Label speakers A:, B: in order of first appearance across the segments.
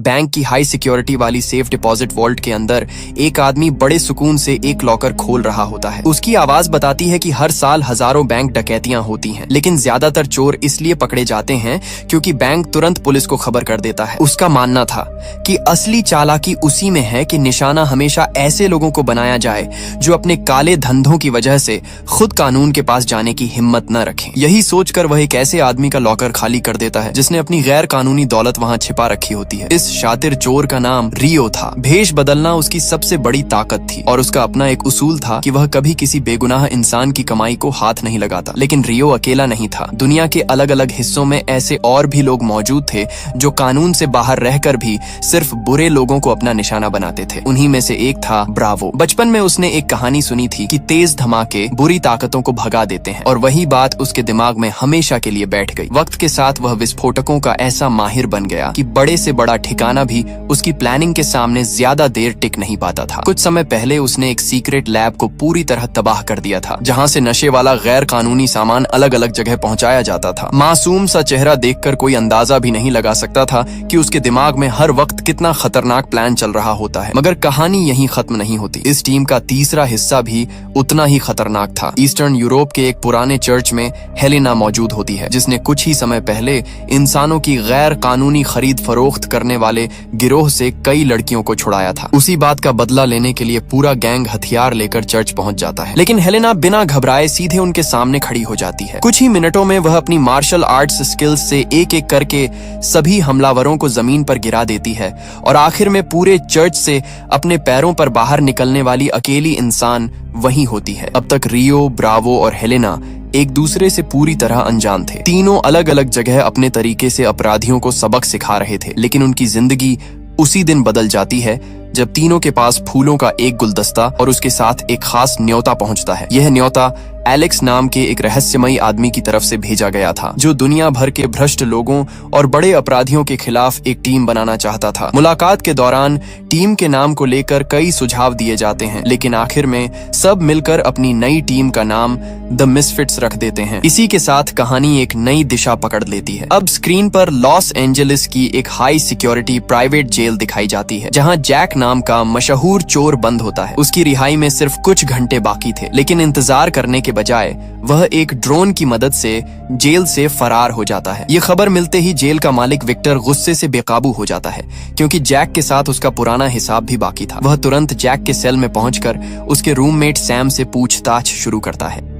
A: Bank की high security वाली safe deposit vault के अंदर एक आदमी बड़े सुकून से एक लॉकर खोल रहा होता है। उसकी आवाज बताती है कि हर साल हजारों बैंक डकैतियां होती हैं, लेकिन ज्यादातर चोर इसलिए पकड़े जाते हैं क्योंकि बैंक तुरंत पुलिस को खबर कर देता है। उसका मानना था कि असली चालाकी उसी में है कि निशाना हमेशा ऐसे लोगों को बनाया जाए जो अपने काले धंधों की वजह से खुद कानून के पास जाने की हिम्मत न रखें। यही सोचकर वह एक ऐसे आदमी का लॉकर खाली कर देता है जिसने अपनी गैर कानूनी दौलत वहां छिपा रखी होती है। इस शातिर चोर का नाम रियो था। भेष बदलना उसकी सबसे बड़ी ताकत थी और उसका अपना एक उसूल था कि वह कभी किसी बेगुनाह इंसान की कमाई को हाथ नहीं लगाता। लेकिन रियो अकेला नहीं था। दुनिया के अलग अलग हिस्सों में ऐसे और भी लोग मौजूद थे जो कानून से बाहर रहकर भी सिर्फ बुरे लोगों को अपना निशाना बनाते थे। उन्हीं में से एक था ब्रावो। बचपन में उसने एक कहानी सुनी थी कि तेज धमाके बुरी ताकतों को भगा देते हैं और वही बात उसके दिमाग में हमेशा के लिए बैठ गई। वक्त के साथ वह विस्फोटकों का ऐसा माहिर बन गया कि बड़े से बड़ा ठिकाना भी उसकी प्लानिंग के सामने ज्यादा देर टिक नहीं पाता था। कुछ समय पहले उसने एक सीक्रेट लैब को पूरी तरह तबाह कर दिया था, जहां से नशे वाला गैर कानूनी सामान अलग अलग जगह पहुंचाया जाता था। मासूम सा चेहरा देखकर कोई अंदाजा भी नहीं लगा सकता था कि उसके दिमाग में हर वक्त कितना खतरनाक प्लान चल रहा होता है। मगर कहानी यहीं खत्म नहीं होती। इस टीम का तीसरा हिस्सा भी उतना ही खतरनाक था। ईस्टर्न यूरोप के एक पुराने चर्च में हेलेना मौजूद होती है, जिसने कुछ ही समय पहले इंसानों की गैर कानूनी खरीद फरोख्त करने वाले गिरोह से कई लड़कियों को छुड़ाया था। उसी बात का बदला लेने के लिए पूरा गैंग हथियार लेकर चर्च पहुंच जाता है, लेकिन हेलेना बिना घबराए सीधे उनके सामने खड़ी हो जाती है। कुछ ही मिनटों में वह अपनी मार्शल आर्ट्स स्किल्स से एक एक करके सभी हमलावरों को जमीन पर गिरा देती है और आखिर में पूरे चर्च से अपने पैरों पर बाहर निकलने वाली अकेली इंसान वही होती है। अब तक रियो, ब्रावो और हेलेना एक दूसरे से पूरी तरह अनजान थे। तीनों अलग अलग जगह अपने तरीके से अपराधियों को सबक सिखा रहे थे, लेकिन उनकी जिंदगी उसी दिन बदल जाती है जब तीनों के पास फूलों का एक गुलदस्ता और उसके साथ एक खास न्योता पहुंचता है। यह न्योता एलेक्स नाम के एक रहस्यमयी आदमी की तरफ से भेजा गया था, जो दुनिया भर के भ्रष्ट लोगों और बड़े अपराधियों के खिलाफ एक टीम बनाना चाहता था। मुलाकात के दौरान टीम के नाम को लेकर कई सुझाव दिए जाते हैं, लेकिन आखिर में सब मिलकर अपनी नई टीम का नाम द मिसफिट्स रख देते हैं। इसी के साथ कहानी एक नई दिशा पकड़ लेती है। अब स्क्रीन पर लॉस एंजलिस की एक हाई सिक्योरिटी प्राइवेट जेल दिखाई जाती है, जहां जैक नाम का मशहूर चोर बंद होता है। उसकी रिहाई में सिर्फ कुछ घंटे बाकी थे, लेकिन इंतजार करने के बजाय वह एक ड्रोन की मदद से जेल से फरार हो जाता है। ये खबर मिलते ही जेल का मालिक विक्टर गुस्से से बेकाबू हो जाता है, क्योंकि जैक के साथ उसका पुराना हिसाब भी बाकी था। वह तुरंत जैक के सेल में पहुंचकर उसके रूममेट सैम से पूछताछ शुरू करता है।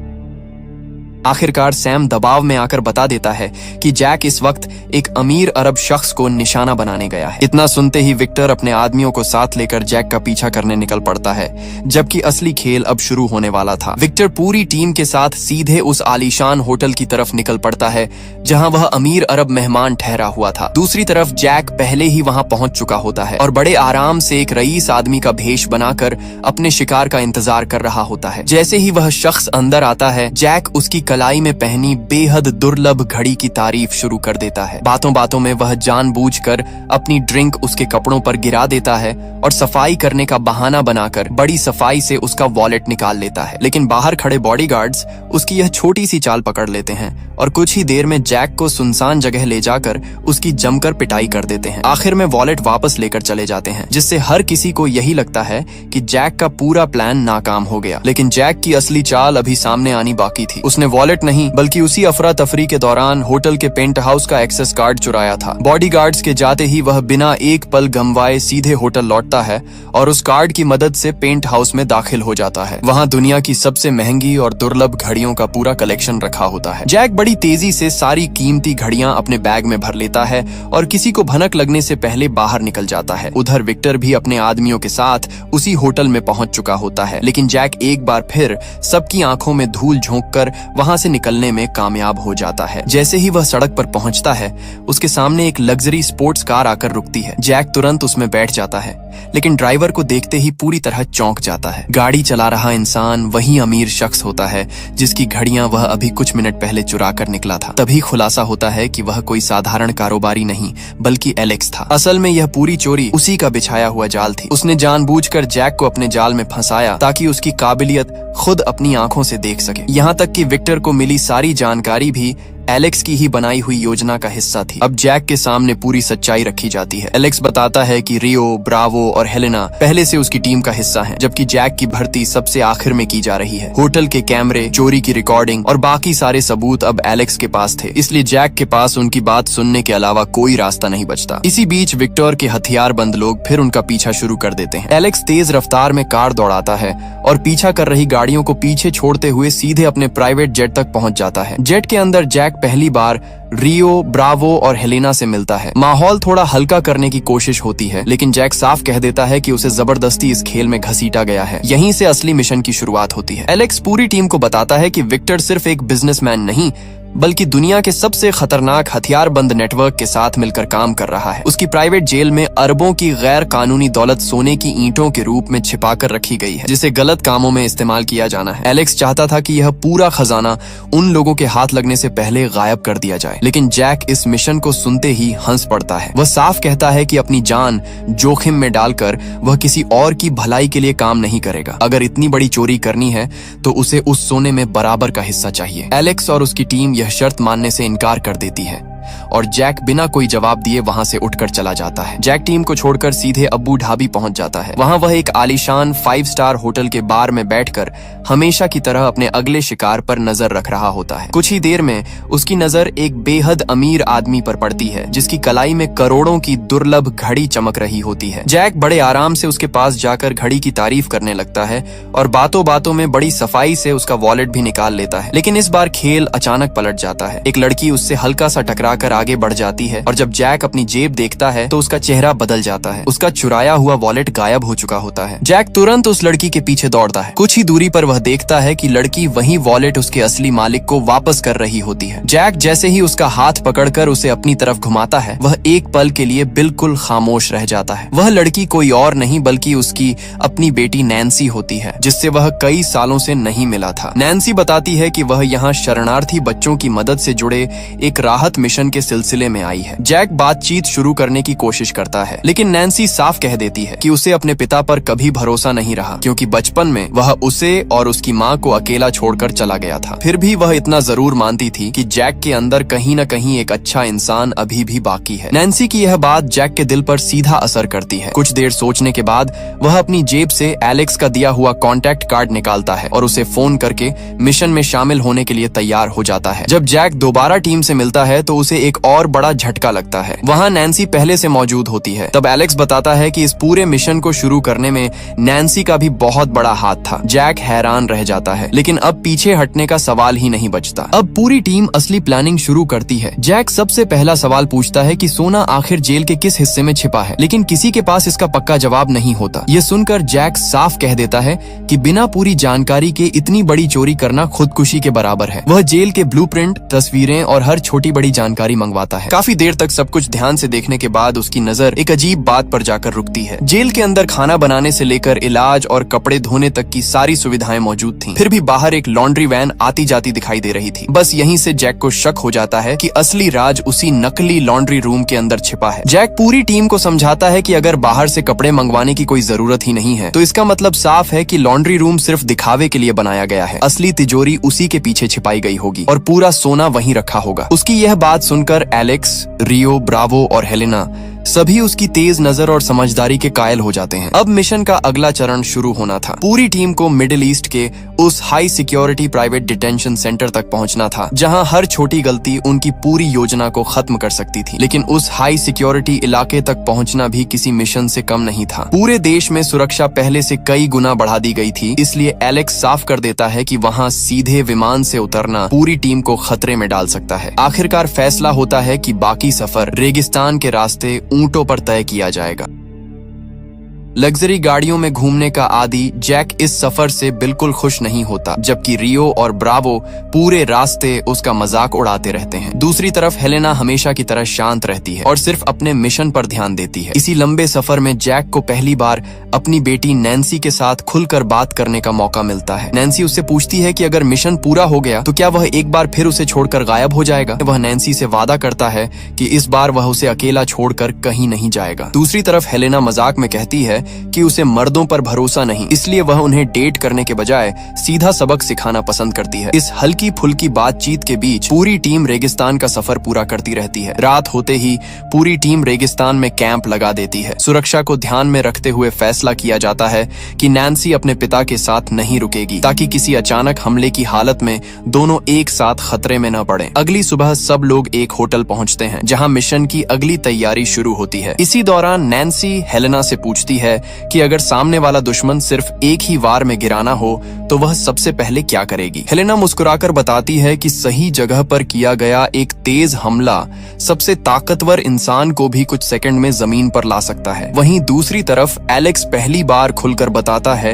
A: आखिरकार सैम दबाव में आकर बता देता है कि जैक इस वक्त एक अमीर अरब शख्स को निशाना बनाने गया है। इतना सुनते ही विक्टर अपने आदमियों को साथ लेकर जैक का पीछा करने निकल पड़ता है, जबकि असली खेल अब शुरू होने वाला था। विक्टर पूरी टीम के साथ सीधे उस आलीशान होटल की तरफ निकल पड़ता है जहां वह अमीर अरब मेहमान ठहरा हुआ था। दूसरी तरफ जैक पहले ही वहां पहुंच चुका होता है और बड़े आराम से एक रईस आदमी का भेष बनाकर अपने शिकार का इंतजार कर रहा होता है। जैसे ही वह शख्स अंदर आता है, जैक उसकी कलाई में पहनी बेहद दुर्लभ घड़ी की तारीफ शुरू कर देता है। बातों बातों में वह जानबूझकर अपनी ड्रिंक उसके कपड़ों पर गिरा देता है और सफाई करने का बहाना बनाकर बड़ी सफाई से उसका वॉलेट निकाल लेता है। लेकिन बाहर खड़े बॉडीगार्ड्स उसकी यह छोटी सी चाल पकड़ लेते हैं और कुछ ही देर में जैक को सुनसान जगह ले जाकर उसकी जमकर पिटाई कर देते हैं। आखिर में वॉलेट वापस लेकर चले जाते हैं, जिससे हर किसी को यही लगता है कि जैक का पूरा प्लान नाकाम हो गया। लेकिन जैक की असली चाल अभी सामने आनी बाकी थी। उसने वॉलेट नहीं बल्कि उसी अफरा तफरी के दौरान होटल के पेंट हाउस का एक्सेस कार्ड चुराया था। बॉडीगार्ड्स के जाते ही वह बिना एक पल गंवाए सीधे होटल लौटता है और उस कार्ड की मदद से पेंट हाउस में दाखिल हो जाता है। वहां दुनिया की सबसे महंगी और दुर्लभ घड़ियों का पूरा कलेक्शन रखा होता है। जैक बड़ी तेजी से सारी कीमती घड़ियां अपने बैग में भर लेता है और किसी को भनक लगने से पहले बाहर निकल जाता है। उधर विक्टर भी अपने आदमियों के साथ उसी होटल में पहुंच चुका होता है, लेकिन जैक एक बार फिर सबकी आंखों में धूल झोंककर वहां से निकलने में कामयाब हो जाता है। जैसे ही वह सड़क पर पहुंचता है, उसके सामने एक लग्जरी स्पोर्ट्स कार आकर रुकती है। जैक तुरंत उसमें बैठ जाता है, लेकिन ड्राइवर को देखते ही पूरी तरह चौंक जाता है। गाड़ी चला रहा इंसान वही अमीर शख्स होता है जिसकी घड़ियां वह अभी कुछ मिनट पहले चुरा कर निकला था। तभी खुलासा होता है कि वह कोई साधारण कारोबारी नहीं बल्कि एलेक्स था। असल में यह पूरी चोरी उसी का बिछाया हुआ जाल थी। उसने जानबूझकर जैक को अपने जाल में फंसाया ताकि उसकी काबिलियत खुद अपनी आंखों से देख सके। यहाँ तक कि विक्टर को मिली सारी जानकारी भी एलेक्स की ही बनाई हुई योजना का हिस्सा थी। अब जैक के सामने पूरी सच्चाई रखी जाती है। एलेक्स बताता है कि रियो, ब्रावो और हेलेना पहले से उसकी टीम का हिस्सा हैं, जबकि जैक की भर्ती सबसे आखिर में की जा रही है। होटल के कैमरे, चोरी की रिकॉर्डिंग और बाकी सारे सबूत अब एलेक्स के पास थे, इसलिए जैक के पास उनकी बात सुनने के अलावा कोई रास्ता नहीं बचता। इसी बीच विक्टर के हथियारबंद लोग फिर उनका पीछा शुरू कर देते हैं। एलेक्स तेज रफ्तार में कार दौड़ाता है और पीछा कर रही गाड़ियों को पीछे छोड़ते हुए सीधे अपने प्राइवेट जेट तक पहुंच जाता है। जेट के अंदर जैक पहली बार रियो, ब्रावो और हेलेना से मिलता है। माहौल थोड़ा हल्का करने की कोशिश होती है, लेकिन जैक साफ कह देता है कि उसे जबरदस्ती इस खेल में घसीटा गया है। यहीं से असली मिशन की शुरुआत होती है। एलेक्स पूरी टीम को बताता है कि विक्टर सिर्फ एक बिजनेसमैन नहीं, बल्कि दुनिया के सबसे खतरनाक हथियारबंद नेटवर्क के साथ मिलकर काम कर रहा है। उसकी प्राइवेट जेल में अरबों की गैर कानूनी दौलत सोने की ईंटों के रूप में छिपाकर रखी गई है, जिसे गलत कामों में इस्तेमाल किया जाना है। एलेक्स चाहता था कि यह पूरा खजाना उन लोगों के हाथ लगने से पहले गायब कर दिया जाए, लेकिन जैक इस मिशन को सुनते ही हंस पड़ता है। वह साफ कहता है कि अपनी जान जोखिम में डालकर वह किसी और की भलाई के लिए काम नहीं करेगा। अगर इतनी बड़ी चोरी करनी है तो उसे उस सोने में बराबर का हिस्सा चाहिए। एलेक्स और उसकी टीम यह शर्त मानने से इनकार कर देती है और जैक बिना कोई जवाब दिए वहां से उठकर चला जाता है। जैक टीम को छोड़कर सीधे अबू धाबी पहुंच जाता है। वहां वह एक आलीशान 5 स्टार होटल के बार में बैठकर हमेशा की तरह अपने अगले शिकार पर नजर रख रहा होता है। कुछ ही देर में उसकी नजर एक बेहद अमीर आदमी पर पड़ती है, जिसकी कलाई में करोड़ों की दुर्लभ घड़ी चमक रही होती है। जैक बड़े आराम से उसके पास जाकर घड़ी की तारीफ करने लगता है और बातों बातों में बड़ी सफाई से उसका वॉलेट भी निकाल लेता है। लेकिन इस बार खेल अचानक पलट जाता है। एक लड़की उससे हल्का सा टकराकर आगे बढ़ जाती है और जब जैक अपनी जेब देखता है तो उसका चेहरा बदल जाता है। उसका चुराया हुआ वॉलेट गायब हो चुका होता है। जैक तुरंत उस लड़की के पीछे दौड़ता है। कुछ ही दूरी पर वह देखता है कि लड़की वही वॉलेट उसके असली मालिक को वापस कर रही होती है। जैक जैसे ही उसका हाथ पकड़कर उसे अपनी तरफ घुमाता है, वह एक पल के लिए बिल्कुल खामोश रह जाता है। वह लड़की कोई और नहीं बल्कि उसकी अपनी बेटी नैन्सी होती है, जिससे वह कई सालों से नहीं मिला था। नैन्सी बताती है कि वह यहाँ शरणार्थी बच्चों की मदद से जुड़े एक राहत मिशन के सिलसिले में आई है। जैक बातचीत शुरू करने की कोशिश करता है, लेकिन नैन्सी साफ कह देती है कि उसे अपने पिता पर कभी भरोसा नहीं रहा, क्योंकि बचपन में वह उसे और उसकी माँ को अकेला छोड़कर चला गया था। फिर भी वह इतना जरूर मानती थी कि जैक के अंदर कहीं न कहीं एक अच्छा इंसान अभी भी बाकी है। नैन्सी की यह बात जैक के दिल पर सीधा असर करती है। कुछ देर सोचने के बाद वह अपनी जेब से एलेक्स का दिया हुआ कॉन्टैक्ट कार्ड निकालता है और उसे फोन करके मिशन में शामिल होने के लिए तैयार हो जाता है। जब जैक दोबारा टीम से मिलता है तो उसे एक और बड़ा झटका लगता है। वहाँ नैन्सी पहले से मौजूद होती है। तब एलेक्स बताता है कि इस पूरे मिशन को शुरू करने में नैन्सी का भी बहुत बड़ा हाथ था। जैक हैरान रह जाता है, लेकिन अब पीछे हटने का सवाल ही नहीं बचता। अब पूरी टीम असली प्लानिंग शुरू करती है। जैक सबसे पहला सवाल पूछता है कि सोना आखिर जेल के किस हिस्से में छिपा है, लेकिन किसी के पास इसका पक्का जवाब नहीं होता। ये सुनकर जैक साफ कह देता है कि बिना पूरी जानकारी के इतनी बड़ी चोरी करना खुदकुशी के बराबर है। वह जेल के ब्लूप्रिंट, तस्वीरें और हर छोटी बड़ी जानकारी मंगवाता है। काफी देर तक सब कुछ ध्यान से देखने के बाद उसकी नजर एक अजीब बात पर जाकर रुकती है। जेल के अंदर खाना बनाने से लेकर इलाज और कपड़े धोने तक की सारी सुविधाएं मौजूद थीं। फिर भी बाहर एक लॉन्ड्री वैन आती जाती दिखाई दे रही थी। बस यहीं से जैक को शक हो जाता है कि असली राज उसी नकली लॉन्ड्री रूम के अंदर छिपा है। जैक पूरी टीम को समझाता है कि अगर बाहर से कपड़े मंगवाने की कोई जरूरत ही नहीं है, तो इसका मतलब साफ है कि लॉन्ड्री रूम सिर्फ दिखावे के लिए बनाया गया है। असली तिजोरी उसी के पीछे छिपाई गई होगी और पूरा सोना वहीं रखा होगा। उसकी यह बात सुनकर एलेक्स, रियो, ब्रावो और हेलेना सभी उसकी तेज नजर और समझदारी के कायल हो जाते हैं। अब मिशन का अगला चरण शुरू होना था। पूरी टीम को मिडिल ईस्ट के उस high security private detention centre तक पहुंचना था, जहां हर छोटी गलती उनकी पूरी योजना को खत्म कर सकती थी। लेकिन उस हाई सिक्योरिटी इलाके तक पहुंचना भी किसी मिशन से कम नहीं था। पूरे देश में सुरक्षा पहले से कई गुना बढ़ा दी गई थी, इसलिए एलेक्स साफ कर देता है कि वहां सीधे विमान से उतरना पूरी टीम को खतरे में डाल सकता है। आखिरकार फैसला होता है कि बाकी सफर रेगिस्तान के रास्ते ऊंटों पर तय किया जाएगा। लग्जरी गाड़ियों में घूमने का आदी जैक इस सफर से बिल्कुल खुश नहीं होता, जबकि रियो और ब्रावो पूरे रास्ते उसका मजाक उड़ाते रहते हैं। दूसरी तरफ हेलेना हमेशा की तरह शांत रहती है और सिर्फ अपने मिशन पर ध्यान देती है। इसी लंबे सफर में जैक को पहली बार अपनी बेटी नैन्सी के साथ खुलकर बात करने का मौका मिलता है। नैन्सी उससे पूछती है कि अगर मिशन पूरा हो गया तो क्या वह एक बार फिर उसे छोड़कर गायब हो जाएगा। वह नैन्सी से वादा करता है कि इस बार वह उसे अकेला छोड़कर कहीं नहीं जाएगा। दूसरी तरफ हेलेना मजाक में कहती है कि उसे मर्दों पर भरोसा नहीं, इसलिए वह उन्हें डेट करने के बजाय सीधा सबक सिखाना पसंद करती है। इस हल्की फुल्की बातचीत के बीच पूरी टीम रेगिस्तान का सफर पूरा करती रहती है। रात होते ही पूरी टीम रेगिस्तान में कैंप लगा देती है। सुरक्षा को ध्यान में रखते हुए फैसला किया जाता है कि नैन्सी अपने पिता के साथ नहीं रुकेगी, ताकि किसी अचानक हमले की हालत में दोनों एक साथ खतरे में न पड़े। अगली सुबह सब लोग एक होटल पहुंचते हैं, जहां मिशन की अगली तैयारी शुरू होती है। इसी दौरान नैन्सी हेलेना से पूछती है कि अगर सामने वाला दुश्मन सिर्फ एक ही वार में गिराना हो तो वह सबसे पहले क्या करेगी। हेलेना मुस्कुराकर बताती है कि सही जगह पर किया गया एक तेज हमला सबसे ताकतवर इंसान को भी कुछ सेकंड में जमीन पर ला सकता है। वहीं दूसरी तरफ एलेक्स पहली बार खुलकर बताता है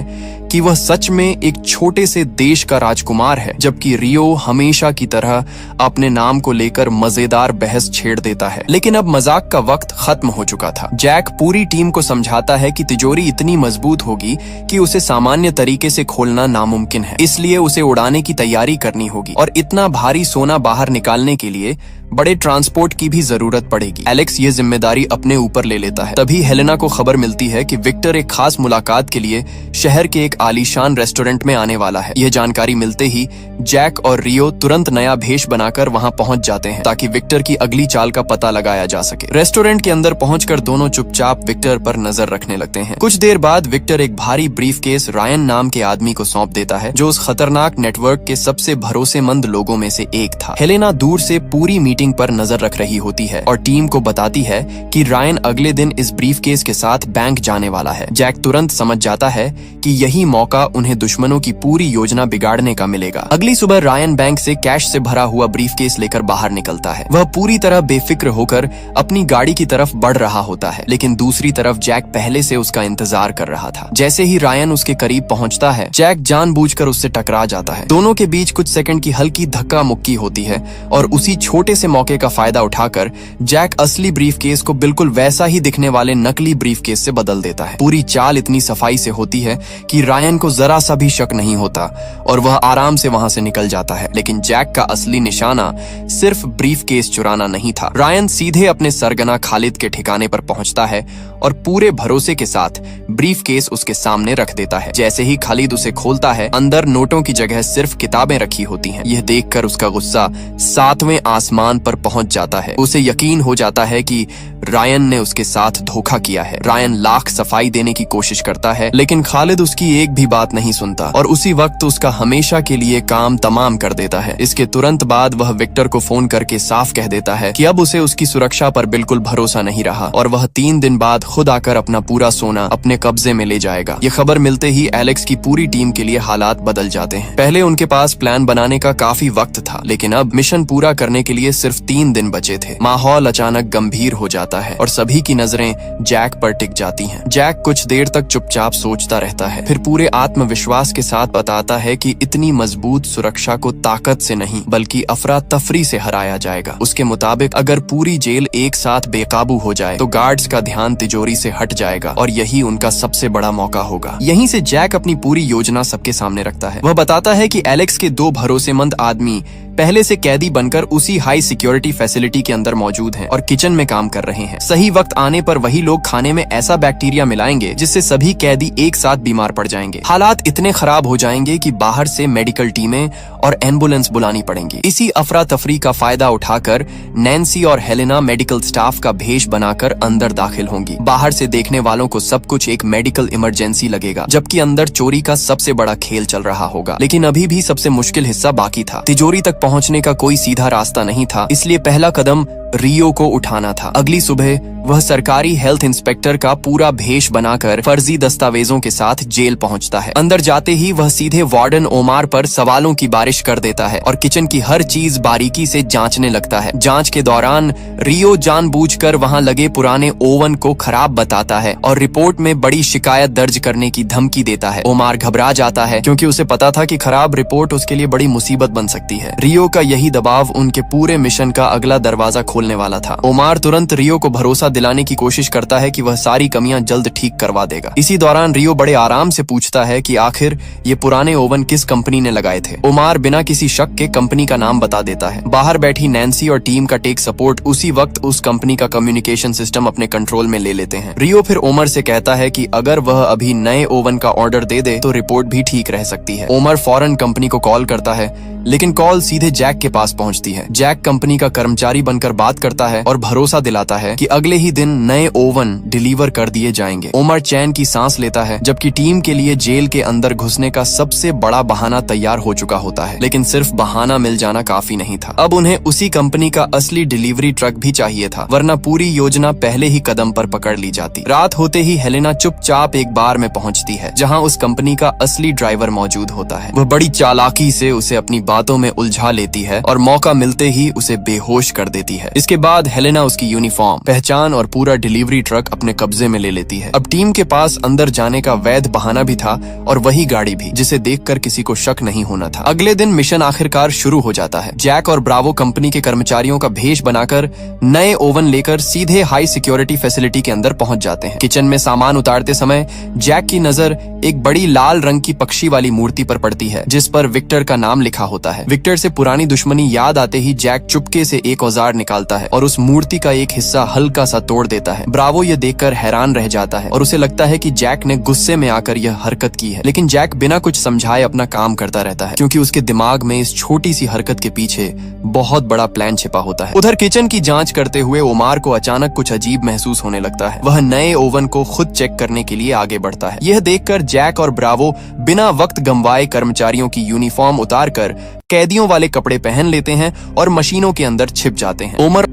A: कि वह सच में एक छोटे से देश का राजकुमार है, जबकि रियो हमेशा की तरह अपने नाम को लेकर मजेदार बहस छेड़ देता है। लेकिन अब मजाक का वक्त खत्म हो चुका था। जैक पूरी टीम को समझाता है कि तिजोरी इतनी मजबूत होगी कि उसे सामान्य तरीके से खोलना नामुमकिन है, इसलिए उसे उड़ाने की तैयारी करनी होगी और इतना भारी सोना बाहर निकालने के लिए बड़े ट्रांसपोर्ट की भी जरूरत पड़ेगी। एलेक्स ये जिम्मेदारी अपने ऊपर ले लेता है। तभी हेलेना को खबर मिलती है कि विक्टर एक खास मुलाकात के लिए शहर के एक आलीशान रेस्टोरेंट में आने वाला है। यह जानकारी मिलते ही जैक और रियो तुरंत नया भेष बनाकर वहां पहुंच जाते हैं, ताकि विक्टर की अगली चाल का पता लगाया जा सके। रेस्टोरेंट के अंदर पहुंचकर दोनों चुपचाप विक्टर पर नजर रखने लगते हैं। कुछ देर बाद विक्टर एक भारी ब्रीफकेस रायन नाम के आदमी को सौंप देता है, जो उस खतरनाक नेटवर्क के सबसे भरोसेमंद लोगों में से एक था। हेलेना दूर से पूरी मीटिंग पर नजर रख रही होती है और टीम को बताती है कि रायन अगले दिन इस ब्रीफकेस के साथ बैंक जाने वाला है। जैक तुरंत समझ जाता है कि यही मौका उन्हें दुश्मनों की पूरी योजना बिगाड़ने का मिलेगा। अगली सुबह रायन बैंक से कैश से भरा हुआ ब्रीफकेस लेकर बाहर निकलता है। वह पूरी तरह बेफिक्र होकर अपनी गाड़ी की तरफ बढ़ रहा होता है, लेकिन दूसरी तरफ जैक पहले से उसका इंतजार कर रहा था। जैसे ही रायन उसके करीब पहुंचता है, जैक जानबूझकर उससे टकरा जाता है। दोनों के बीच कुछ सेकंड की हल्की धक्का मुक्की होती है और उसी छोटे से मौके का फायदा उठाकर जैक असली ब्रीफकेस को बिल्कुल वैसा ही दिखने वाले नकली ब्रीफकेस से बदल देता है। पूरी चाल इतनी सफाई से होती है कि रायन को जरा सा भी शक नहीं होता और वह आराम से वहां से निकल जाता है। लेकिन जैक का असली निशाना सिर्फ ब्रीफकेस चुराना नहीं था। रायन सीधे अपने सरगना खालिद के ठिकाने पर पहुंचता है और पूरे भरोसे के साथ ब्रीफकेस उसके सामने रख देता है। जैसे ही खालिद उसे खोलता है, अंदर नोटों की जगह सिर्फ किताबें रखी होती हैं। यह देखकर उसका गुस्सा 7वें आसमान पर पहुंच जाता है। उसे यकीन हो जाता है कि रायन ने उसके साथ धोखा किया है। रायन लाख सफाई देने की कोशिश करता है, लेकिन खालिद उसकी एक भी बात नहीं सुनता और उसी वक्त उसका हमेशा के लिए काम तमाम कर देता है। इसके तुरंत बाद वह विक्टर को फोन करके साफ कह देता है कि अब उसे उसकी सुरक्षा पर बिल्कुल भरोसा नहीं रहा और वह 3 दिन बाद खुद आकर अपना पूरा सोना अपने कब्जे में ले जाएगा। ये खबर मिलते ही एलेक्स की पूरी टीम के लिए हालात बदल जाते हैं। पहले उनके पास प्लान बनाने का काफी वक्त था, लेकिन अब मिशन पूरा करने के लिए सिर्फ 3 दिन बचे थे। माहौल अचानक गंभीर हो जाता है और सभी की नजरें जैक पर टिक जाती हैं। जैक कुछ देर तक चुपचाप सोचता रहता है, फिर पूरे आत्मविश्वास के साथ बताता है कि इतनी मजबूत सुरक्षा को ताकत से नहीं बल्कि अफरा तफरी से हराया जाएगा। उसके मुताबिक अगर पूरी जेल एक साथ बेकाबू हो जाए तो गार्ड्स का ध्यान तिजोरी से हट जाएगा और यही उनका सबसे बड़ा मौका होगा। यहीं से जैक अपनी पूरी योजना सबके सामने रखता है। वह बताता है कि एलेक्स के 2 भरोसेमंद आदमी पहले से कैदी बनकर उसी हाई सिक्योरिटी फैसिलिटी के अंदर मौजूद हैं और किचन में काम कर रहे हैं। सही वक्त आने पर वही लोग खाने में ऐसा बैक्टीरिया मिलाएंगे जिससे सभी कैदी एक साथ बीमार पड़ जाएंगे। हालात इतने खराब हो जाएंगे कि बाहर से मेडिकल टीमें और एम्बुलेंस बुलानी पड़ेंगी। इसी अफरा तफरी का फायदा उठाकर नैन्सी और हेलेना मेडिकल स्टाफ का भेष बनाकर अंदर दाखिल होंगी। बाहर से देखने वालों को सब कुछ एक मेडिकल इमरजेंसी लगेगा, जबकि अंदर चोरी का सबसे बड़ा खेल चल रहा होगा। लेकिन अभी भी सबसे मुश्किल हिस्सा बाकी था। तिजोरी तक पहुंचने का कोई सीधा रास्ता नहीं था, इसलिए पहला कदम रियो को उठाना था। अगली सुबह वह सरकारी हेल्थ इंस्पेक्टर का पूरा भेष बनाकर फर्जी दस्तावेजों के साथ जेल पहुंचता है। अंदर जाते ही वह सीधे वार्डन ओमार पर सवालों की बारिश कर देता है और किचन की हर चीज बारीकी से जांचने लगता है। जांच के दौरान रियो जानबूझकर वहां लगे पुराने ओवन को खराब बताता है और रिपोर्ट में बड़ी शिकायत दर्ज करने की धमकी देता है। ओमार घबरा जाता है क्योंकि उसे पता था कि खराब रिपोर्ट उसके लिए बड़ी मुसीबत बन सकती है। रियो का यही दबाव उनके पूरे मिशन का अगला दरवाजा खोल खोलने वाला था। ओमार तुरंत रियो को भरोसा दिलाने की कोशिश करता है कि वह सारी कमियां जल्द ठीक करवा देगा। इसी दौरान रियो बड़े आराम से पूछता है कि आखिर ये पुराने ओवन किस कंपनी ने लगाए थे। ओमार बिना किसी शक के कंपनी का नाम बता देता है। बाहर बैठी नैन्सी और टीम का टेक सपोर्ट उसी वक्त उस कंपनी का कम्युनिकेशन सिस्टम अपने कंट्रोल में ले लेते हैं। रियो फिर ओमर से कहता है कि अगर वह अभी नए ओवन का ऑर्डर दे दे तो रिपोर्ट भी ठीक रह सकती है। ओमर फौरन कंपनी को कॉल करता है, लेकिन कॉल सीधे जैक के पास पहुंचती है। जैक कंपनी का कर्मचारी बनकर बात करता है और भरोसा दिलाता है कि अगले ही दिन नए ओवन डिलीवर कर दिए जाएंगे। ओमर चैन की सांस लेता है, जबकि टीम के लिए जेल के अंदर घुसने का सबसे बड़ा बहाना तैयार हो चुका होता है। लेकिन सिर्फ बहाना मिल जाना काफी नहीं था। अब उन्हें उसी कंपनी का असली डिलीवरी ट्रक भी चाहिए था, वरना पूरी योजना पहले ही कदम पर पकड़ ली जाती। रात होते ही हेलेना चुपचाप एक बार में पहुंचती है, जहां उस कंपनी का असली ड्राइवर मौजूद होता है। वह बड़ी चालाकी से उसे अपनी बातों में उलझा लेती है और मौका मिलते ही उसे बेहोश कर देती है। इसके बाद हेलेना उसकी यूनिफॉर्म, पहचान और पूरा डिलीवरी ट्रक अपने कब्जे में ले लेती है। अब टीम के पास अंदर जाने का वैध बहाना भी था और वही गाड़ी भी, जिसे देखकर किसी को शक नहीं होना था। अगले दिन मिशन आखिरकार शुरू हो जाता है। जैक और ब्रावो कंपनी के कर्मचारियों का भेष बनाकर नए ओवन लेकर सीधे हाई सिक्योरिटी फैसिलिटी के अंदर पहुंच जाते हैं। किचन में सामान उतारते समय जैक की नजर एक बड़ी लाल रंग की पक्षी वाली मूर्ति पर पड़ती है, जिस पर विक्टर का नाम लिखा होता है। विक्टर से पुरानी दुश्मनी याद आते ही जैक चुपके से एक औजार निकालता है और उस मूर्ति का एक हिस्सा हल्का सा तोड़ देता है। ब्रावो ये देखकर हैरान रह जाता है और उसे लगता है कि जैक ने गुस्से में आकर यह हरकत की है, लेकिन जैक बिना कुछ समझाए अपना काम करता रहता है, क्योंकि उसके दिमाग में इस छोटी सी हरकत के पीछे बहुत बड़ा प्लान छिपा होता है। उधर किचन की जांच करते हुए ओमार को अचानक कुछ अजीब महसूस होने लगता है। वह नए ओवन को खुद चेक करने के लिए आगे बढ़ता है। यह देखकर जैक और ब्रावो बिना वक्त गंवाए कर्मचारियों की यूनिफॉर्म उतारकर कैदियों वाले कपड़े पहन लेते हैं और मशीनों के अंदर छिप जाते हैं। ओमर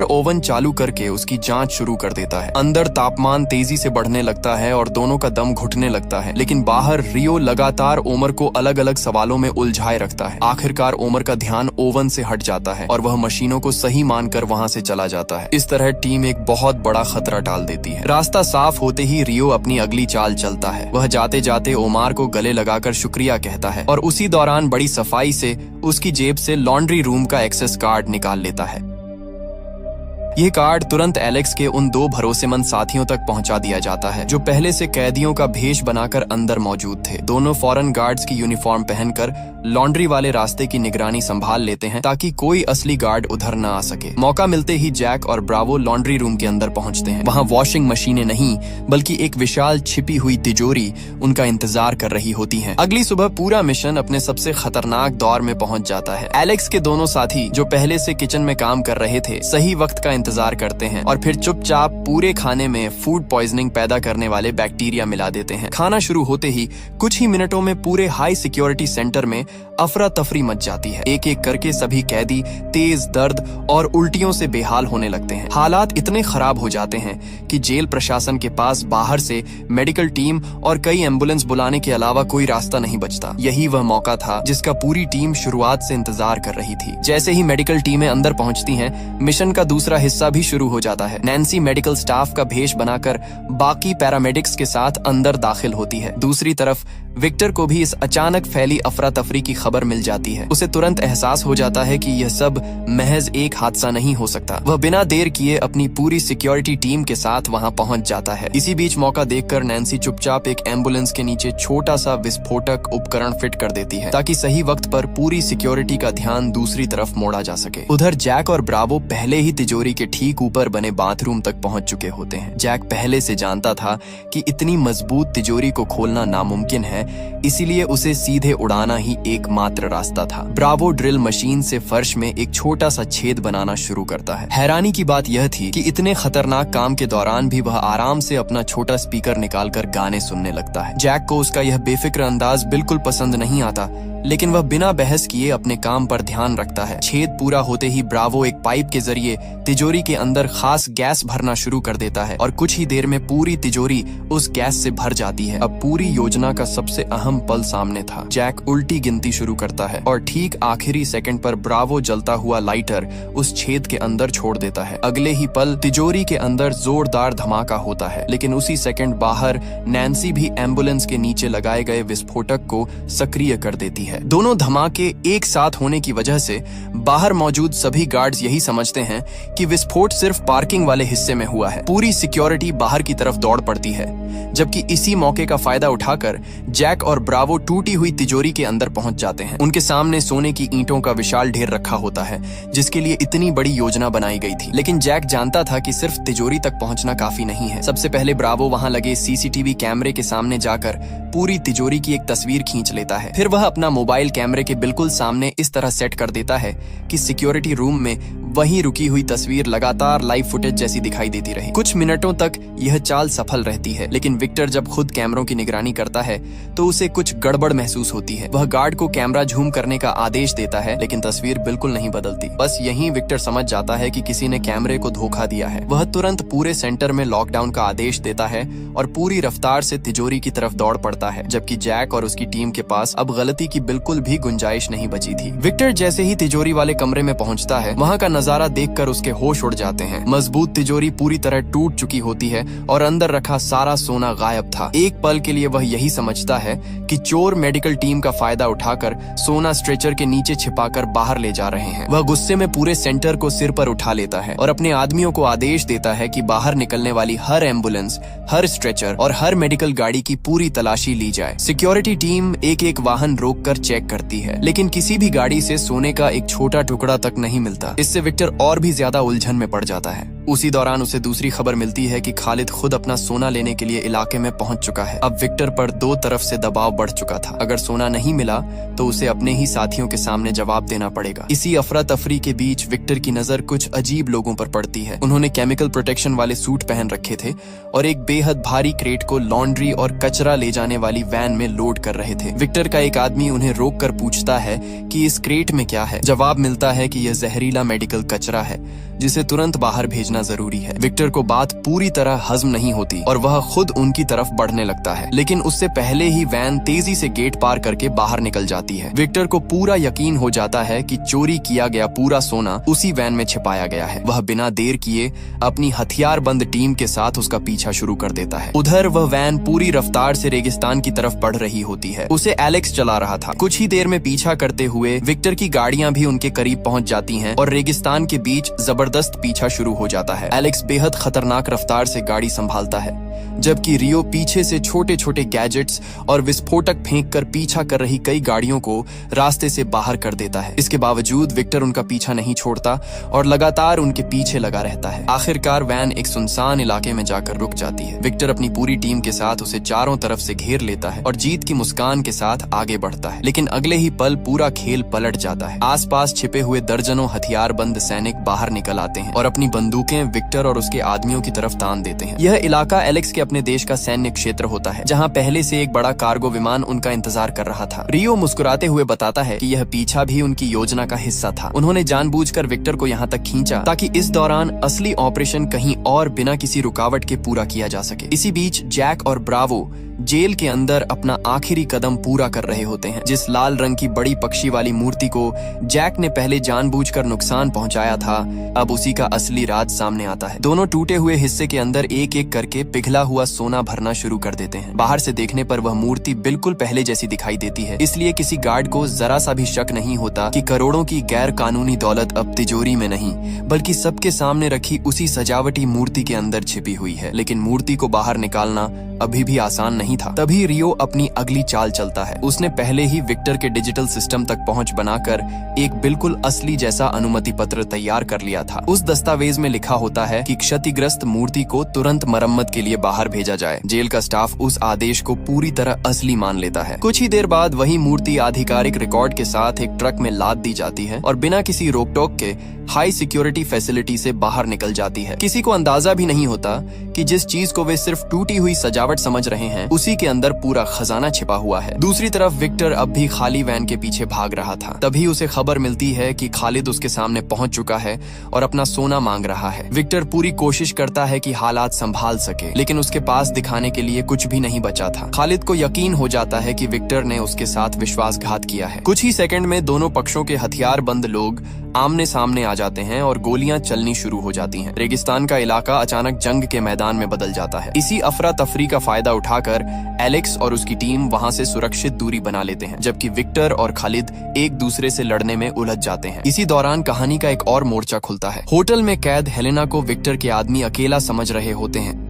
A: ओवन चालू करके उसकी जांच शुरू कर देता है। अंदर तापमान तेजी से बढ़ने लगता है और दोनों का दम घुटने लगता है, लेकिन बाहर रियो लगातार ओमर को अलग अलग सवालों में उलझाए रखता है। आखिरकार ओमर का ध्यान ओवन से हट जाता है और वह मशीनों को सही मानकर वहां से चला जाता है। इस तरह टीम एक बहुत बड़ा खतरा टाल देती है। रास्ता साफ होते ही रियो अपनी अगली चाल चलता है। वह जाते जाते ओमार को गले लगाकर शुक्रिया कहता है और उसी दौरान बड़ी सफाई से उसकी जेब से लॉन्ड्री रूम का एक्सेस कार्ड निकाल लेता है। यह कार्ड तुरंत एलेक्स के उन दो भरोसेमंद साथियों तक पहुंचा दिया जाता है, जो पहले से कैदियों का भेष बनाकर अंदर मौजूद थे। दोनों फौरन गार्ड्स की यूनिफॉर्म पहनकर लॉन्ड्री वाले रास्ते की निगरानी संभाल लेते हैं, ताकि कोई असली गार्ड उधर न आ सके। मौका मिलते ही जैक और ब्रावो लॉन्ड्री रूम के अंदर पहुंचते हैं। वहां वॉशिंग मशीनें नहीं, बल्कि एक विशाल छिपी हुई तिजोरी उनका इंतजार कर रही होती है। अगली सुबह पूरा मिशन अपने सबसे खतरनाक दौर में पहुंच जाता है। एलेक्स के दोनों साथी, जो पहले से किचन में काम कर रहे थे, सही वक्त का इंतजार करते हैं और फिर चुपचाप पूरे खाने में फूड पॉइजनिंग पैदा करने वाले बैक्टीरिया मिला देते हैं। खाना शुरू होते ही कुछ ही मिनटों में पूरे हाई सिक्योरिटी सेंटर में अफरा तफरी मच जाती है। एक एक करके सभी कैदी तेज दर्द और उल्टियों से बेहाल होने लगते हैं। हालात इतने खराब हो जाते हैं कि जेल प्रशासन के पास बाहर से मेडिकल टीम और कई एम्बुलेंस बुलाने के अलावा कोई रास्ता नहीं बचता। यही वह मौका था जिसका पूरी टीम शुरुआत से इंतजार कर रही थी। जैसे ही मेडिकल टीमें अंदर पहुंचती हैं, मिशन का दूसरा हिस्सा भी शुरू हो जाता है। नैन्सी मेडिकल स्टाफ का भेष बनाकर बाकी पैरामेडिक्स के साथ अंदर दाखिल होती है। दूसरी तरफ विक्टर को भी इस अचानक फैली अफरा तफरी की खबर मिल जाती है। उसे तुरंत एहसास हो जाता है कि यह सब महज एक हादसा नहीं हो सकता। वह बिना देर किए अपनी पूरी सिक्योरिटी टीम के साथ वहां पहुंच जाता है। इसी बीच मौका देखकर नैन्सी चुपचाप एक एम्बुलेंस के नीचे छोटा सा विस्फोटक उपकरण फिट कर देती है, ताकि सही वक्त पर पूरी सिक्योरिटी का ध्यान दूसरी तरफ मोड़ा जा सके। उधर जैक और ब्रावो पहले ही तिजोरी के ठीक ऊपर बने बाथरूम तक पहुंच चुके होते हैं। जैक पहले से जानता था कि इतनी मजबूत तिजोरी को खोलना नामुमकिन है, इसीलिए उसे सीधे उड़ाना ही एकमात्र रास्ता था। ब्रावो ड्रिल मशीन से फर्श में एक छोटा सा छेद बनाना शुरू करता है। हैरानी की बात यह थी कि इतने खतरनाक काम के दौरान भी वह आराम से अपना छोटा स्पीकर निकालकर गाने सुनने लगता है। जैक को उसका यह बेफिक्र अंदाज बिल्कुल पसंद नहीं आता, लेकिन वह बिना बहस किए अपने काम पर ध्यान रखता है। छेद पूरा होते ही ब्रावो एक पाइप के जरिए तिजोरी के अंदर खास गैस भरना शुरू कर देता है और कुछ ही देर में पूरी तिजोरी उस गैस से भर जाती है। अब पूरी योजना का सबसे अहम पल सामने था। जैक उल्टी गिनती शुरू करता है और ठीक आखिरी सेकंड पर ब्रावो जलता हुआ लाइटर उस छेद के अंदर छोड़ देता है। अगले ही पल तिजोरी के अंदर जोरदार धमाका होता है, लेकिन उसी सेकंड बाहर नैन्सी भी एम्बुलेंस के नीचे लगाए गए विस्फोटक को सक्रिय कर देती है। दोनों धमाके एक साथ होने की वजह से बाहर मौजूद सभी गार्ड्स यही समझते हैं कि विस्फोट सिर्फ पार्किंग वाले हिस्से में हुआ है। पूरी सिक्योरिटी बाहर की तरफ दौड़ पड़ती है, जबकि इसी मौके का फायदा उठाकर जैक और ब्रावो टूटी हुई तिजोरी के अंदर पहुंच जाते हैं। उनके सामने सोने की ईंटों का विशाल ढेर रखा होता है, जिसके लिए इतनी बड़ी योजना बनाई गई थी। लेकिन जैक जानता था कि सिर्फ तिजोरी तक पहुंचना काफी नहीं है। सबसे पहले ब्रावो वहां लगे सीसीटीवी कैमरे के सामने जाकर पूरी तिजोरी की एक तस्वीर खींच लेता है। फिर वह अपना मोबाइल कैमरे के बिल्कुल सामने इस तरह सेट कर देता है कि सिक्योरिटी रूम में वहीं रुकी हुई तस्वीर लगातार लाइव फुटेज जैसी दिखाई देती रही। कुछ मिनटों तक यह चाल सफल रहती है, लेकिन विक्टर जब खुद कैमरों की निगरानी करता है तो उसे कुछ गड़बड़ महसूस होती है। वह गार्ड को कैमरा झूम करने का आदेश देता है, लेकिन तस्वीर बिल्कुल नहीं बदलती। बस यहीं विक्टर समझ जाता है कि किसी ने कैमरे को धोखा दिया है। वह तुरंत पूरे सेंटर में लॉकडाउन का आदेश देता है और पूरी रफ्तार से तिजोरी की तरफ दौड़ पड़ता है, जबकि जैक और उसकी टीम के पास अब गलती की बिल्कुल भी गुंजाइश नहीं बची थी। विक्टर जैसे ही तिजोरी वाले कमरे में पहुंचता है, वहां का नजारा देखकर उसके होश उड़ जाते हैं। मजबूत तिजोरी पूरी तरह टूट चुकी होती है और अंदर रखा सारा सोना गायब था। एक पल के लिए वह यही समझता है कि चोर मेडिकल टीम का फायदा उठाकर सोना स्ट्रेचर के नीचे छिपाकर बाहर ले जा रहे हैं। वह गुस्से में पूरे सेंटर को सिर पर उठा लेता है और अपने आदमियों को आदेश देता है कि बाहर निकलने वाली हर एम्बुलेंस, हर स्ट्रेचर और हर मेडिकल गाड़ी की पूरी तलाशी ली जाए। सिक्योरिटी टीम एक एक वाहन रोककर चेक करती है, लेकिन किसी भी गाड़ी से सोने का एक छोटा टुकड़ा तक नहीं मिलता। इससे विक्टर और भी ज्यादा उलझन में पड़ जाता है। उसी दौरान उसे दूसरी खबर मिलती है कि खालिद खुद अपना सोना लेने के लिए इलाके में पहुंच चुका है। अब विक्टर पर दो तरफ से दबाव बढ़ चुका था। अगर सोना नहीं मिला तो उसे अपने ही साथियों के सामने जवाब देना पड़ेगा। इसी अफरा तफरी के बीच विक्टर की नजर कुछ अजीब लोगों पर पड़ती है। उन्होंने केमिकल प्रोटेक्शन वाले सूट पहन रखे थे और एक बेहद भारी क्रेट को लॉन्ड्री और कचरा ले जाने वाली वैन में लोड कर रहे थे। विक्टर का एक आदमी उन्हें रोक कर पूछता है कि इस क्रेट में क्या है। जवाब मिलता है कि यह जहरीला मेडिकल कचरा है, जिसे तुरंत बाहर भेजना जरूरी है। विक्टर को बात पूरी तरह हजम नहीं होती और वह खुद उनकी तरफ बढ़ने लगता है, लेकिन उससे पहले ही वैन तेजी से गेट पार करके बाहर निकल जाती है। विक्टर को पूरा यकीन हो जाता है कि चोरी किया गया पूरा सोना उसी वैन में छिपाया गया है। वह बिना देर किए अपनी हथियारबंद टीम के साथ उसका पीछा शुरू कर देता है। उधर वह वैन पूरी रफ्तार से रेगिस्तान की तरफ बढ़ रही होती है। उसे एलेक्स चला रहा था। कुछ ही देर में पीछा करते हुए विक्टर की गाड़ियां भी उनके करीब पहुंच जाती हैं और रेगिस्तान के बीच जबरदस्त पीछा शुरू हो जाता है। एलेक्स बेहद खतरनाक रफ्तार से गाड़ी संभालता है, जबकि रियो पीछे से छोटे छोटे गैजेट्स और विस्फोटक फेंककर पीछा कर रही कई गाड़ियों को रास्ते से बाहर कर देता है। इसके बावजूद विक्टर उनका पीछा नहीं छोड़ता और लगातार उनके पीछे लगा रहता है। आखिरकार वैन एक सुनसान इलाके में जाकर रुक जाती है। विक्टर अपनी पूरी टीम के साथ उसे चारों तरफ से घेर लेता है और जीत की मुस्कान के साथ आगे बढ़ता है, लेकिन अगले ही पल पूरा खेल पलट जाता है। आसपास छिपे हुए दर्जनों हथियारबंद सैनिक बाहर निकल आते हैं और अपनी बंदूकें विक्टर और उसके आदमियों की तरफ तान देते हैं। यह इलाका एलेक्स के अपने देश का सैन्य क्षेत्र होता है, जहां पहले से एक बड़ा कार्गो विमान उनका इंतजार कर रहा था। रियो मुस्कुराते हुए बताता है कि यह पीछा भी उनकी योजना का हिस्सा था। उन्होंने जानबूझकर विक्टर को यहाँ तक खींचा ताकि इस दौरान असली ऑपरेशन कहीं और बिना किसी रुकावट के पूरा किया जा सके। इसी बीच जैक और ब्रावो जेल के अंदर अपना आखिरी कदम पूरा कर रहे होते हैं। जिस लाल रंग की बड़ी पक्षी वाली मूर्ति को जैक ने पहले जानबूझकर नुकसान पहुंचाया था, अब उसी का असली राज सामने आता है। दोनों टूटे हुए हिस्से के अंदर एक एक करके पिघला हुआ सोना भरना शुरू कर देते हैं। बाहर से देखने पर वह मूर्ति बिल्कुल पहले जैसी दिखाई देती है, इसलिए किसी गार्ड को जरा सा भी शक नहीं होता कि करोड़ों की गैर कानूनी दौलत अब तिजोरी में नहीं, बल्कि सबके सामने रखी उसी सजावटी मूर्ति के अंदर छिपी हुई है। लेकिन मूर्ति को बाहर निकालना अभी भी आसान नहीं था। तभी रियो अपनी अगली चाल चलता है। उसने पहले ही विक्टर के डिजिटल सिस्टम तक पहुंच बनाकर एक बिल्कुल असली जैसा अनुमति पत्र तैयार कर लिया था। उस दस्तावेज में लिखा होता है कि क्षतिग्रस्त मूर्ति को तुरंत मरम्मत के लिए बाहर भेजा जाए। जेल का स्टाफ उस आदेश को पूरी तरह असली मान लेता है। कुछ ही देर बाद वही मूर्ति आधिकारिक रिकॉर्ड के साथ एक ट्रक में लाद दी जाती है और बिना किसी रोक टोक के हाई सिक्योरिटी फैसिलिटी से बाहर निकल जाती है। किसी को अंदाजा भी नहीं होता कि जिस चीज को वे सिर्फ टूटी हुई सजावट समझ रहे हैं, उसी के अंदर पूरा खजाना छिपा हुआ है। दूसरी तरफ विक्टर अब भी खाली वैन के पीछे भाग रहा था। तभी उसे खबर मिलती है कि खालिद उसके सामने पहुंच चुका है और अपना सोना मांग रहा है। विक्टर पूरी कोशिश करता है कि हालात संभाल सके, लेकिन उसके पास दिखाने के लिए कुछ भी नहीं बचा था। खालिद को यकीन हो जाता है कि विक्टर ने उसके साथ विश्वासघात किया है। कुछ ही सेकंड में दोनों पक्षों के हथियारबंद लोग आमने सामने आ जाते हैं और गोलियां चलनी शुरू हो जाती हैं। रेगिस्तान का इलाका अचानक जंग के मैदान में बदल जाता है। इसी अफरा तफरी का फायदा उठाकर एलेक्स और उसकी टीम वहां से सुरक्षित दूरी बना लेते हैं, जबकि विक्टर और खालिद एक दूसरे से लड़ने में उलझ जाते हैं। इसी दौरान कहानी का एक और मोर्चा खुलता है। होटल में कैद हेलेना को विक्टर के आदमी अकेला समझ रहे होते हैं,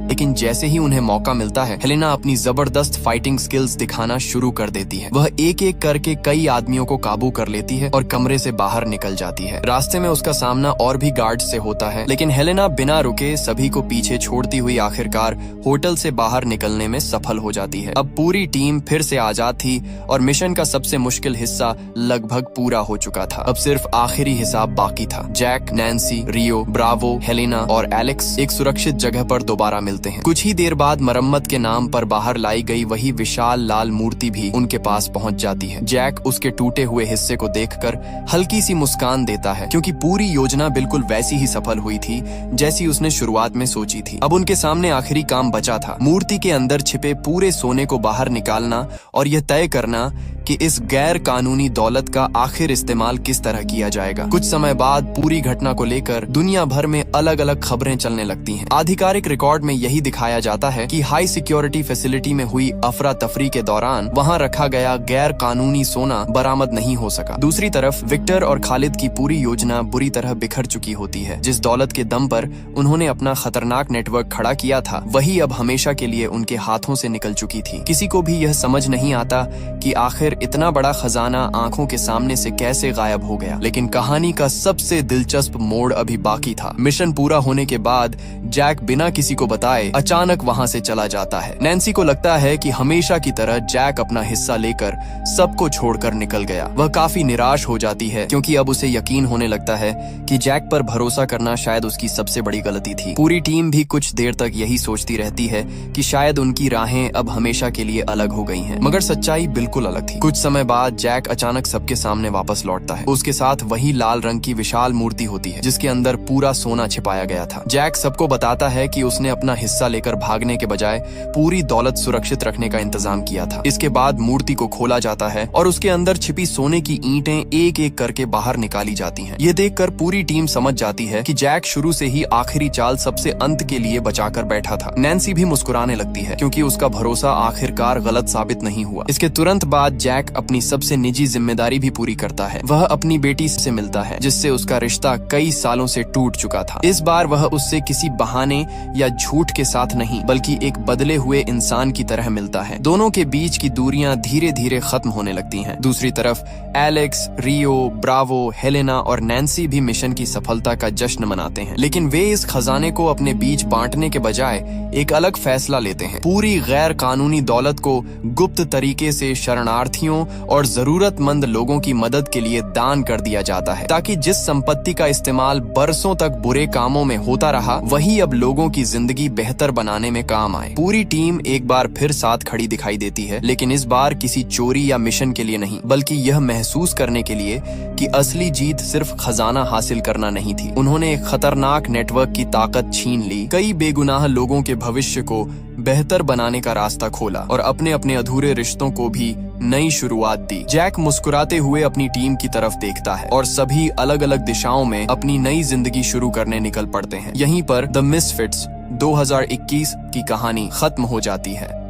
A: लेकिन जैसे ही उन्हें मौका मिलता है, हेलेना अपनी जबरदस्त फाइटिंग स्किल्स दिखाना शुरू कर देती है। वह एक एक करके कई आदमियों को काबू कर लेती है और कमरे से बाहर निकल जाती है। रास्ते में उसका सामना और भी गार्ड्स से होता है, लेकिन हेलेना बिना रुके सभी को पीछे छोड़ती हुई आखिरकार होटल से बाहर निकलने में सफल हो जाती है। अब पूरी टीम फिर से आजाद थी और मिशन का सबसे मुश्किल हिस्सा लगभग पूरा हो चुका था। अब सिर्फ आखिरी हिसाब बाकी था। जैक, नैन्सी, रियो, ब्रावो, हेलेना और एलेक्स एक सुरक्षित जगह पर दोबारा मिलते हैं। कुछ ही देर बाद मरम्मत के नाम पर बाहर लाई गई वही विशाल लाल मूर्ति भी उनके पास पहुंच जाती है। जैक उसके टूटे हुए हिस्से को देखकर हल्की सी मुस्कान देता है, क्योंकि पूरी योजना बिल्कुल वैसी ही सफल हुई थी जैसी उसने शुरुआत में सोची थी। अब उनके सामने आखिरी काम बचा था, मूर्ति के अंदर छिपे पूरे सोने को बाहर निकालना और यह तय करना कि इस गैर कानूनी दौलत का आखिर इस्तेमाल किस तरह किया जाएगा। कुछ समय बाद पूरी घटना को लेकर दुनिया भर में अलग अलग खबरें चलने लगती हैं। आधिकारिक रिकॉर्ड में यही दिखाया जाता है कि हाई सिक्योरिटी फैसिलिटी में हुई अफरा तफरी के दौरान वहां रखा गया गैर कानूनी सोना बरामद नहीं हो सका। दूसरी तरफ विक्टर और खालिद की पूरी योजना बुरी तरह बिखर चुकी होती है। जिस दौलत के दम पर उन्होंने अपना खतरनाक नेटवर्क खड़ा किया था, वही अब हमेशा के लिए उनके हाथों से निकल चुकी थी। किसी को भी यह समझ नहीं आता कि आखिर इतना बड़ा खजाना आंखों के सामने से कैसे गायब हो गया। लेकिन कहानी का सबसे दिलचस्प मोड़ अभी बाकी था। मिशन पूरा होने के बाद जैक बिना किसी को बताए अचानक वहां से चला जाता है। नैन्सी को लगता है कि हमेशा की तरह जैक अपना हिस्सा लेकर सबको छोड़कर निकल गया। वह काफी निराश हो जाती है, क्योंकि अब उसे यकीन होने लगता है कि जैक पर भरोसा करना शायद उसकी सबसे बड़ी गलती थी। पूरी टीम भी कुछ देर तक यही सोचती रहती है कि शायद उनकी राहें अब हमेशा के लिए अलग हो गई हैं। मगर सच्चाई बिल्कुल अलग थी। कुछ समय बाद जैक अचानक सबके सामने वापस लौटता है। उसके साथ वही लाल रंग की विशाल मूर्ति होती है, जिसके अंदर पूरा सोना छिपाया गया था। जैक सबको बताता है कि उसने अपना हिस्सा लेकर भागने के बजाय पूरी दौलत सुरक्षित रखने का इंतजाम किया था। इसके बाद मूर्ति को खोला जाता है और उसके अंदर छिपी सोने की ईंटें एक एक करके बाहर निकाली जाती हैं। ये देखकर पूरी टीम समझ जाती है कि जैक शुरू से ही आखिरी चाल सबसे अंत के लिए बचाकर बैठा था। नैन्सी भी मुस्कुराने लगती है, क्योंकि उसका भरोसा आखिरकार गलत साबित नहीं हुआ। इसके तुरंत बाद जैक अपनी सबसे निजी जिम्मेदारी भी पूरी करता है। वह अपनी बेटी से मिलता है, जिससे उसका रिश्ता कई सालों से टूट चुका था। इस बार वह उससे किसी बहाने या झूठ के साथ नहीं, बल्कि एक बदले हुए इंसान की तरह मिलता है। दोनों के बीच की दूरियां धीरे धीरे खत्म होने लगती हैं। दूसरी तरफ एलेक्स, रियो, ब्रावो, हेलेना और नैन्सी भी मिशन की सफलता का जश्न मनाते हैं, लेकिन वे इस खजाने को अपने बीच बांटने के बजाय एक अलग फैसला लेते हैं। पूरी गैर कानूनी दौलत को गुप्त तरीके से शरणार्थियों और जरूरतमंद लोगों की मदद के लिए दान कर दिया जाता है, ताकि जिस संपत्ति का इस्तेमाल बरसों तक बुरे कामों में होता रहा, वही अब लोगों की जिंदगी बेहतर बनाने में काम आए। पूरी टीम एक बार फिर साथ खड़ी दिखाई देती है, लेकिन इस बार किसी चोरी या मिशन के लिए नहीं, बल्कि यह महसूस करने के लिए कि असली जीत सिर्फ खजाना हासिल करना नहीं थी। उन्होंने एक खतरनाक नेटवर्क की ताकत छीन ली, कई बेगुनाह लोगों के भविष्य को बेहतर बनाने का रास्ता खोला और अपने अपने अधूरे रिश्तों को भी नई शुरुआत दी। जैक मुस्कुराते हुए अपनी टीम की तरफ देखता है और सभी अलग अलग दिशाओं में अपनी नई जिंदगी शुरू करने निकल पड़ते हैं। यहीं पर द मिसफिट्स 2021 की कहानी खत्म हो जाती है।